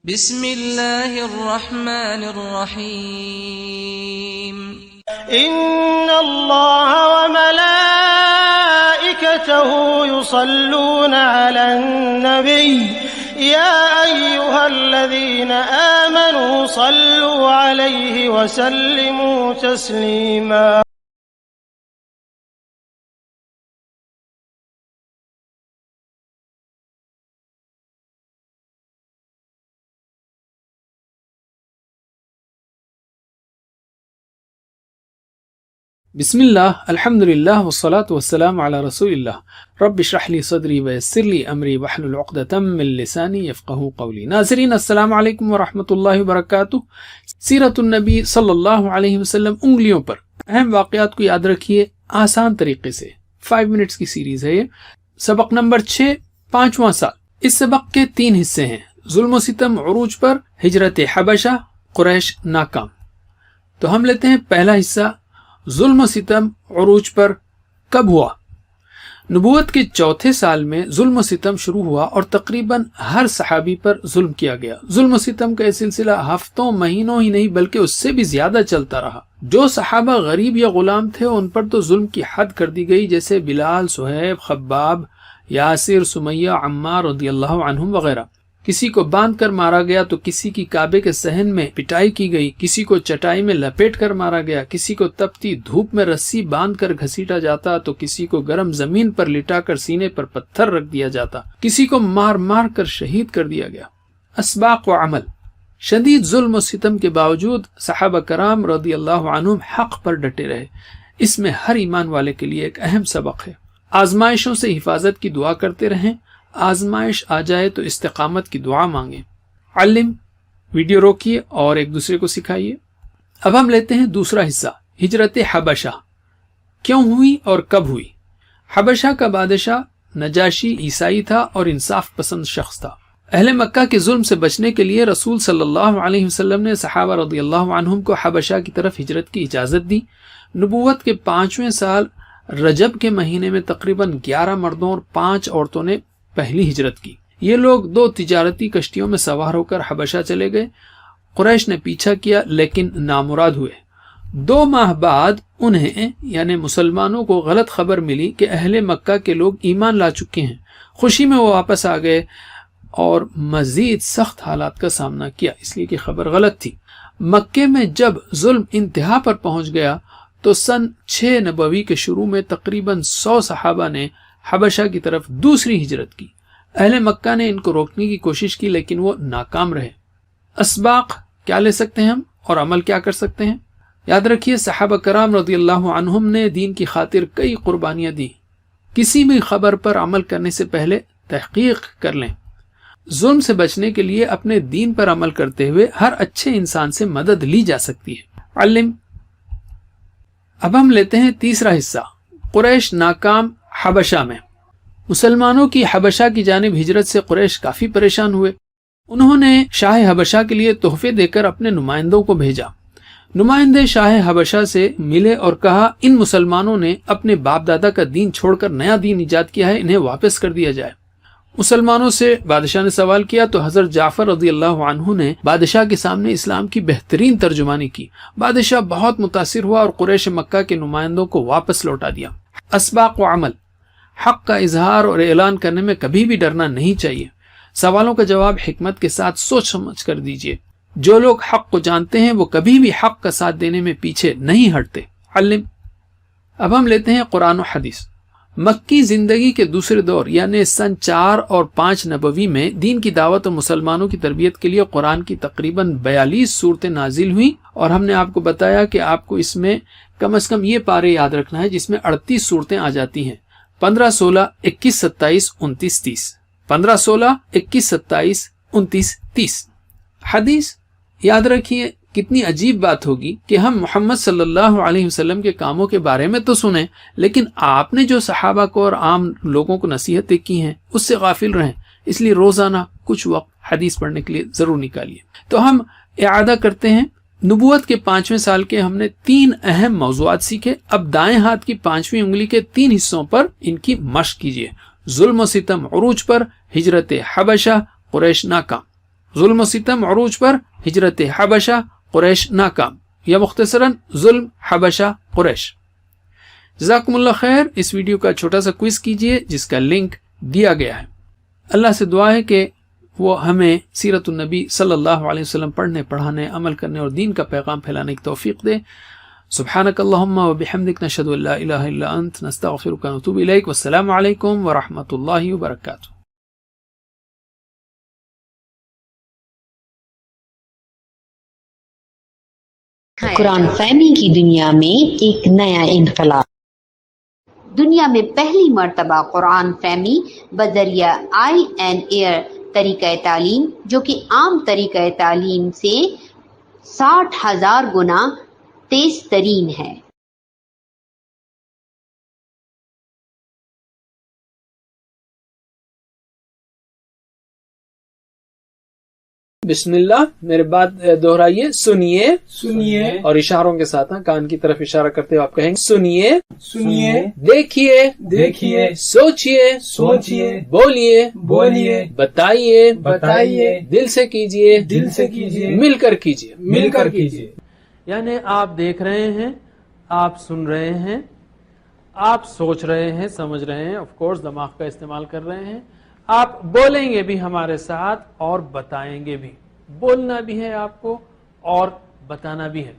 بسم اللہ الرحمن الرحیم ان اللہ وملائکته یصلون علی النبی یا ایہا الذین آمنوا صلوا علیہ وسلموا تسلیما. بسم اللہ الحمدللہ والصلاة والسلام علی رسول اللہ رب اشرح لی صدری ویسر لی امری واحلل عقدۃ من لسانی یفقہوا قولی. ناظرین السلام علیکم ورحمۃ اللہ وبرکاتہ. سیرت النبی صلی اللہ علیہ وسلم انگلیوں پر اہم واقعات کو یاد رکھیے آسان طریقے سے. 5 منٹس کی سیریز ہے یہ. سبق نمبر 6 5واں سال. اس سبق کے 3 حصے ہیں. ظلم و ستم عروج پر، ہجرت حبشہ، قریش ناکام. تو ہم لیتے ہیں پہلا حصہ. ظلم و ستم عروج پر کب ہوا؟ نبوت کے 4تھے سال میں ظلم و ستم شروع ہوا اور تقریباً ہر صحابی پر ظلم کیا گیا. ظلم و ستم کا یہ سلسلہ ہفتوں مہینوں ہی نہیں بلکہ اس سے بھی زیادہ چلتا رہا. جو صحابہ غریب یا غلام تھے ان پر تو ظلم کی حد کر دی گئی، جیسے بلال، صہیب، خباب، یاسر، سمیہ، عمار رضی اللہ عنہم وغیرہ. کسی کو باندھ کر مارا گیا تو کسی کی کعبے کے صحن میں پٹائی کی گئی، کسی کو چٹائی میں لپیٹ کر مارا گیا، کسی کو تپتی دھوپ میں رسی باندھ کر گھسیٹا جاتا تو کسی کو گرم زمین پر لٹا کر سینے پر پتھر رکھ دیا جاتا، کسی کو مار مار کر شہید کر دیا گیا. اسباق و عمل. شدید ظلم و ستم کے باوجود صحابہ کرام رضی اللہ عنہم حق پر ڈٹے رہے. اس میں ہر ایمان والے کے لیے ایک اہم سبق ہے. آزمائشوں سے حفاظت کی دعا کرتے رہیں. آزمائش آ جائے تو استقامت کی دعا مانگیں. علم، ویڈیو روکیے اور ایک دوسرے کو سکھائیے. اب ہم لیتے ہیں دوسرا حصہ. ہجرت حبشہ کیوں ہوئی اور کب ہوئی؟ حبشہ کا بادشاہ نجاشی عیسائی تھا اور انصاف پسند شخص تھا. اہل مکہ کے ظلم سے بچنے کے لیے رسول صلی اللہ علیہ وسلم نے صحابہ رضی اللہ عنہم کو حبشہ کی طرف ہجرت کی اجازت دی. نبوت کے 5ویں سال رجب کے مہینے میں تقریباً 11 مردوں اور 5 عورتوں نے پہلی ہجرت کی. یہ لوگ 2 تجارتی کشتیوں میں سوار ہو کر حبشہ چلے گئے. قریش نے پیچھا کیا لیکن نامراد ہوئے. 2 ماہ بعد انہیں یعنی مسلمانوں کو غلط خبر ملی کہ اہل مکہ کے لوگ ایمان لا چکے ہیں. خوشی میں وہ واپس آ گئے اور مزید سخت حالات کا سامنا کیا، اس لیے کہ خبر غلط تھی. مکے میں جب ظلم انتہا پر پہنچ گیا تو سن 6 نبوی کے شروع میں تقریباً 100 صحابہ نے حبشہ کی طرف دوسری ہجرت کی. اہل مکہ نے ان کو روکنے کی کوشش کی لیکن وہ ناکام رہے. اسباق کیا لے سکتے ہیں ہم اور عمل کیا کر سکتے ہیں؟ یاد رکھیے صحابہ کرام رضی اللہ عنہم نے دین کی خاطر کئی قربانیاں دی. کسی بھی خبر پر عمل کرنے سے پہلے تحقیق کر لیں. ظلم سے بچنے کے لیے اپنے دین پر عمل کرتے ہوئے ہر اچھے انسان سے مدد لی جا سکتی ہے. علم. اب ہم لیتے ہیں تیسرا حصہ. قریش ناکام حبشہ میں. مسلمانوں کی حبشہ کی جانب ہجرت سے قریش کافی پریشان ہوئے. انہوں نے شاہ حبشہ کے لیے تحفے دے کر اپنے نمائندوں کو بھیجا. نمائندے شاہ حبشہ سے ملے اور کہا ان مسلمانوں نے اپنے باپ دادا کا دین چھوڑ کر نیا دین ایجاد کیا ہے، انہیں واپس کر دیا جائے. مسلمانوں سے بادشاہ نے سوال کیا تو حضرت جعفر رضی اللہ عنہ نے بادشاہ کے سامنے اسلام کی بہترین ترجمانی کی. بادشاہ بہت متاثر ہوا اور قریش مکہ کے نمائندوں کو واپس لوٹا دیا. اسباق و عمل. حق کا اظہار اور اعلان کرنے میں کبھی بھی ڈرنا نہیں چاہیے. سوالوں کا جواب حکمت کے ساتھ سوچ سمجھ کر دیجیے. جو لوگ حق کو جانتے ہیں وہ کبھی بھی حق کا ساتھ دینے میں پیچھے نہیں ہٹتے. علم. اب ہم لیتے ہیں قرآن و حدیث. مکی زندگی کے دوسرے دور یعنی سن 4 اور 5 نبوی میں دین کی دعوت اور مسلمانوں کی تربیت کے لیے قرآن کی تقریباً 42 صورتیں نازل ہوئیں اور ہم نے آپ کو بتایا کہ آپ کو اس میں کم از کم یہ پارے یاد رکھنا ہے جس میں 38 صورتیں آ جاتی ہیں. 15 16 21 27 29 30. 15 16 21 27 29 30. حدیث. یاد رکھیے کتنی عجیب بات ہوگی کہ ہم محمد صلی اللہ علیہ وسلم کے کاموں کے بارے میں تو سنیں لیکن آپ نے جو صحابہ کو اور عام لوگوں کو نصیحتیں کی ہیں اس سے غافل رہیں. اس لیے روزانہ کچھ وقت حدیث پڑھنے کے لیے ضرور نکالیے. تو ہم اعادہ کرتے ہیں. نبوت کے 5ویں سال کے ہم نے 3 اہم موضوعات سیکھے. اب دائیں ہاتھ کی 5ویں انگلی کے 3 حصوں پر ان کی مشق کیجیے. ظلم و ستم عروج پر، ہجرت حبشہ، قریش ناکام. ظلم و ستم عروج پر، ہجرت حبشہ، قریش ناکام، یا مختصراً ظلم حبشہ قریش۔ جزاکم اللہ خیر۔ اس ویڈیو کا چھوٹا سا کوئز کیجئے جس کا لنک دیا گیا ہے۔ اللہ سے دعا ہے کہ وہ ہمیں سیرت النبی صلی اللہ علیہ وسلم پڑھنے، پڑھانے، عمل کرنے اور دین کا پیغام پھیلانے کی توفیق دے۔ سبحانک اللہم و بحمدک، نشہد ان لا الہ الا انت، نستغفرک و نتوب الیک، والسلام علیکم ورحمۃ اللہ وبرکاتہ۔ قرآن فہمی کی دنیا میں ایک نیا انقلاب۔ دنیا میں پہلی مرتبہ قرآن فہمی بذریعہ INAIR طریقہ تعلیم، جو کہ عام طریقہ تعلیم سے 60,000 گنا تیز ترین ہے۔ بسم اللہ، میرے بعد دہرائیے، سنیے سنیے اور اشاروں کے ساتھ کان کی طرف اشارہ کرتے ہوئے آپ کہیں گے سنیے، سنیے، دیکھیے، دیکھیے، سوچیے، سوچیے، بولیے، بولیے، بتائیے، بتائیے، دل سے کیجیے، دل سے کیجیے، مل کر کیجیے۔ مل کر کیجیے۔ یعنی آپ دیکھ رہے ہیں، آپ سن رہے ہیں، آپ سوچ رہے ہیں، سمجھ رہے ہیں، آف کورس دماغ کا استعمال کر رہے ہیں، آپ بولیں گے بھی ہمارے ساتھ اور بتائیں گے بھی۔ بولنا بھی ہے آپ کو اور بتانا بھی ہے۔